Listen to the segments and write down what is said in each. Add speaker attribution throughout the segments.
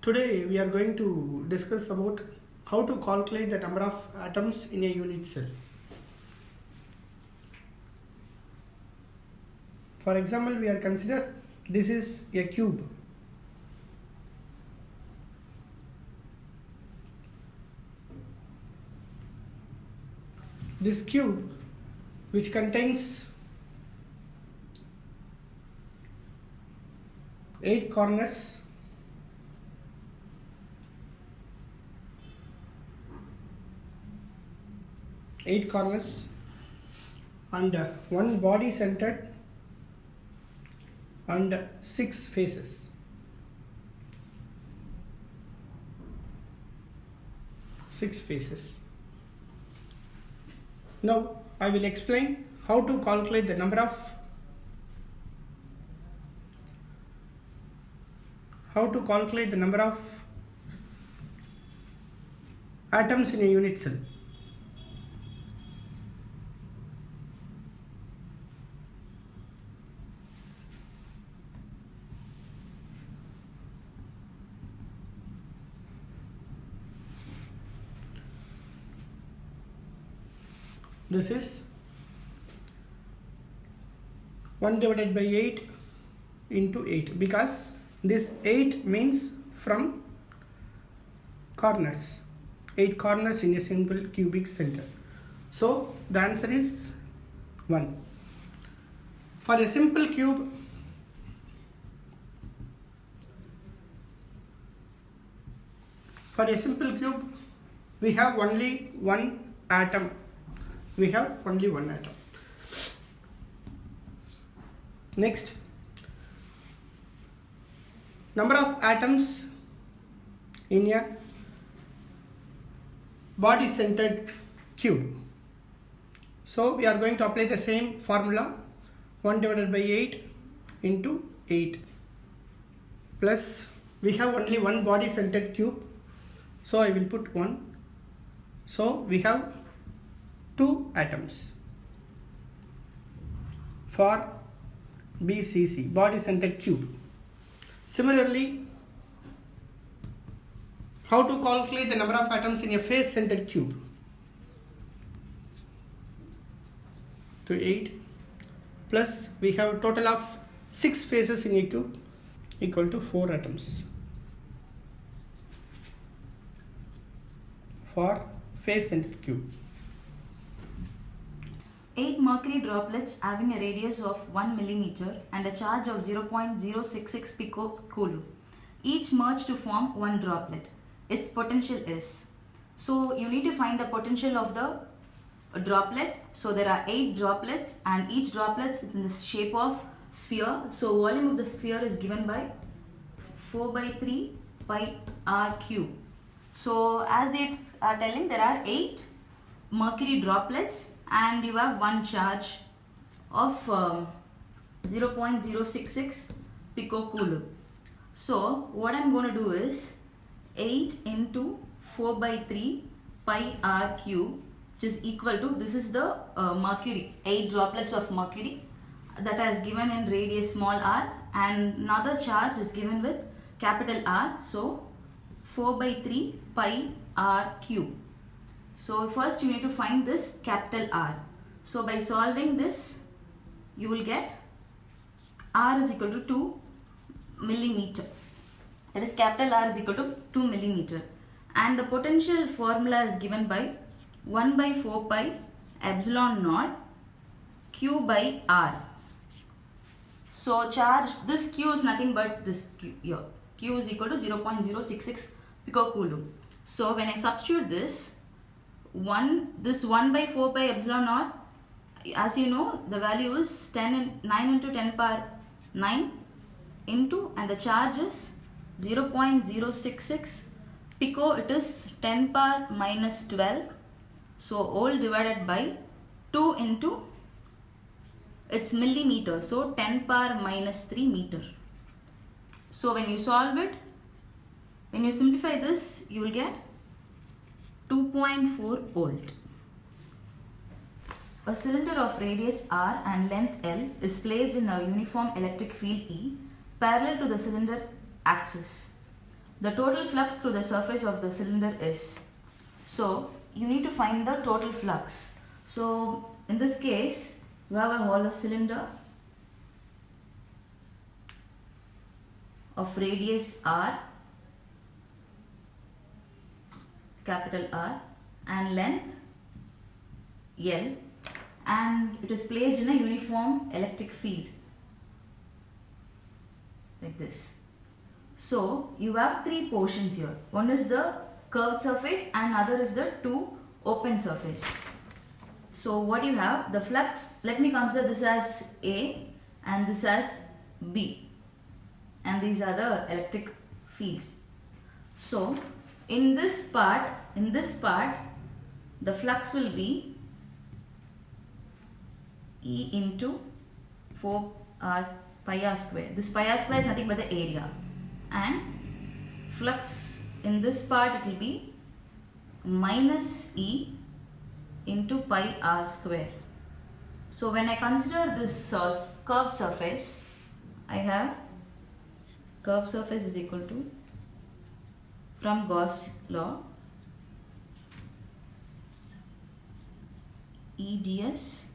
Speaker 1: Today we are going to discuss about how to calculate the number of atoms in a unit cell. For example, we are consider this is a cube. This cube, which contains 8 corners, and one body centered and 6 faces. Now I will explain how to calculate the number of atoms in a unit cell. This is 1 divided by 8 into 8, because this 8 means from corners, 8 corners in a simple cubic center. So the answer is 1. For a simple cube, we have only one atom. Next, number of atoms in a body centered cube. So we are going to apply the same formula, 1 divided by 8 into 8, plus we have only one body centered cube, so I will put 1. So we have 2 atoms for BCC, body centered cube. Similarly, how to calculate the number of atoms in a face centered cube? To 8 plus we have a total of 6 faces in a cube equal to 4 atoms for face centered cube.
Speaker 2: 8 mercury droplets having a radius of 1 millimeter and a charge of 0.066 picocoulomb each merge to form one droplet. Its potential is. So you need to find the potential of the droplet. So there are 8 droplets and each droplet is in the shape of sphere. So volume of the sphere is given by 4 by 3 pi r cube. So as they are telling, there are 8 mercury droplets and you have one charge of 0.066 picocoulomb. So what I'm going to do is 8 into 4 by 3 pi r cube, which is equal to, this is the mercury, 8 droplets of mercury that is given in radius small r, and another charge is given with capital R. So 4 by 3 pi r cube. So first you need to find this capital R. So by solving this, you will get R is equal to 2 millimeter. That is, capital R is equal to 2 millimeter. And the potential formula is given by 1 by 4 pi epsilon naught Q by R. So charge, this Q is nothing but this Q here. Q is equal to 0.066 picocoulomb. So when I substitute this 1 by 4 pi epsilon naught, as you know, the value is 9 into 10 power 9 into, and the charge is 0.066 pico, it is 10 power minus 12. So all divided by 2 into its millimeter, so 10 power minus 3 meter. So when you solve it, when you simplify this, you will get 2.4 volt. A cylinder of radius r and length L is placed in a uniform electric field E parallel to the cylinder axis. the total flux through the surface of the cylinder is. So you need to find the total flux. So in this case, you have a hollow cylinder of radius r, capital R, and length L, and it is placed in a uniform electric field like this. So you have three portions here. One is the curved surface and other is the two open surface. So what you have, the flux, let me consider this as A and this as B, and these are the electric fields. So in this part, the flux will be E into 4r pi r square. This pi r square is nothing but the area, and flux in this part it will be minus E into pi r square. So when I consider this curved surface, I have curved surface is equal to, from Gauss law, E ds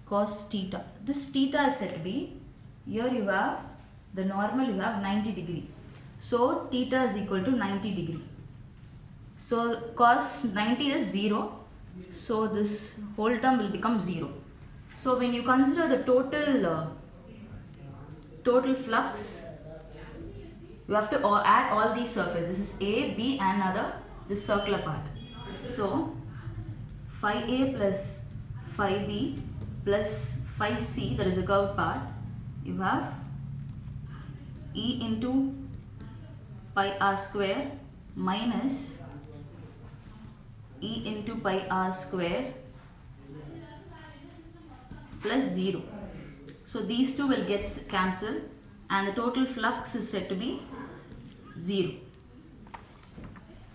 Speaker 2: cos theta. This theta is said to be, here you have the normal, you have 90 degree. So theta is equal to 90 degree. So cos 90 is 0. So this whole term will become 0. So when you consider the total flux, you have to add all these surfaces. This is A, B and other, this circular part. So phi A plus phi B plus phi C, that is the curved part, you have E into pi r square minus E into pi r square plus 0. So these two will get cancelled and the total flux is said to be 0.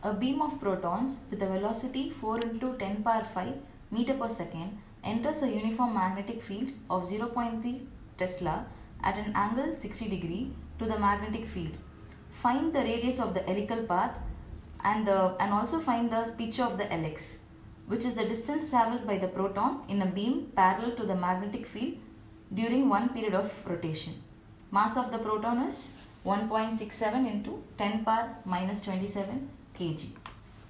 Speaker 2: A beam of protons with a velocity 4 into 10 power 5 meter per second enters a uniform magnetic field of 0.3 Tesla at an angle 60 degree to the magnetic field. Find the radius of the helical path and also find the pitch of the helix, which is the distance travelled by the proton in a beam parallel to the magnetic field during one period of rotation. Mass of the proton is 1.67 into 10 power minus 27 kg.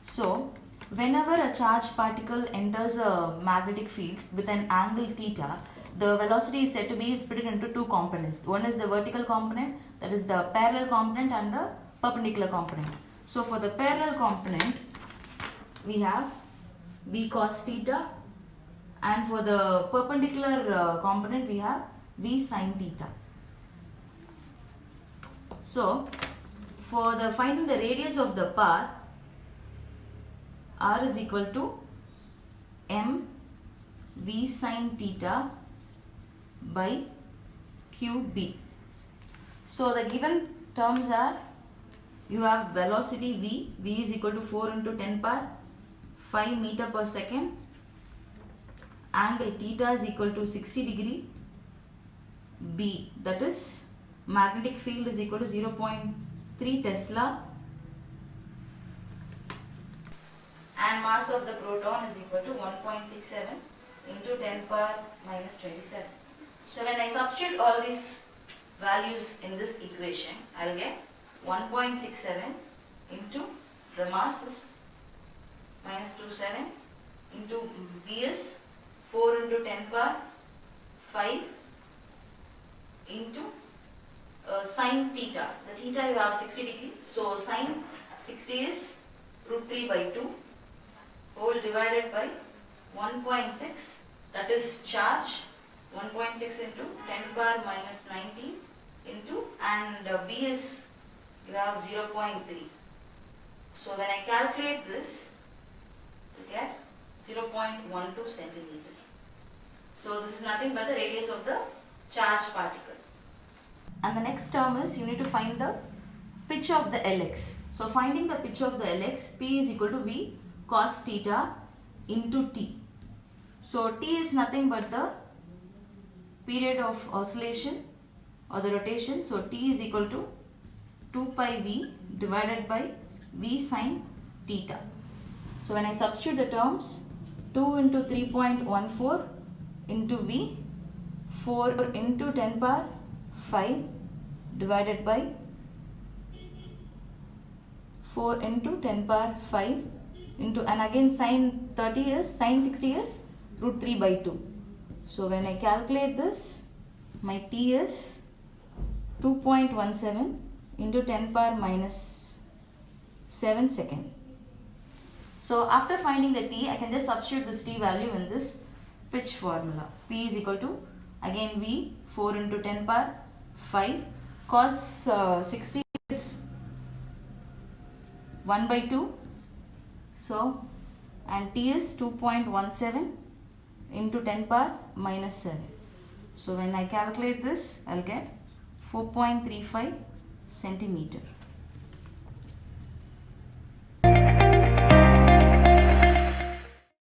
Speaker 2: So whenever a charged particle enters a magnetic field with an angle theta, the velocity is said to be split into two components. One is the vertical component, that is the parallel component, and the perpendicular component. So for the parallel component, we have V cos theta, and for the perpendicular component, we have V sin theta. So for the finding the radius of the path, R is equal to M V sin theta by QB. So the given terms are, you have velocity V is equal to 4 into 10 power 5 meter per second, angle theta is equal to 60 degree, B, that is magnetic field, is equal to 0.3 Tesla, and mass of the proton is equal to 1.67 into 10 power minus 27. So when I substitute all these values in this equation, I will get 1.67 into the mass is minus 27 into B is 4 into 10 power 5 into sin theta. The theta you have 60 degree, so sin 60 is root 3 by 2 whole divided by 1.6, that is charge, 1.6 into 10 power minus 19 into, and B is, you have 0.3. So when I calculate this, you get 0.12 centimeter. So this is nothing but the radius of the charged particle. And the next term is, you need to find the pitch of the helix. So finding the pitch of the helix, P is equal to V cos theta into T. So T is nothing but the period of oscillation or the rotation. So T is equal to 2 pi v divided by v sine theta. So when I substitute the terms, 2 into 3.14 into v, 4 into 10 power 5 divided by 4 into 10 power 5 into, and again sine 30 is, sine 60 is root 3 by 2. So when I calculate this, my t is 2.17 into 10 power minus 7 second. So after finding the t, I can just substitute this t value in this pitch formula. P is equal to, again v, 4 into 10 power 5, cos 60 is 1 by 2. So, and t is 2.17 into 10 power minus 7. So when I calculate this, I'll get 4.35 centimeter.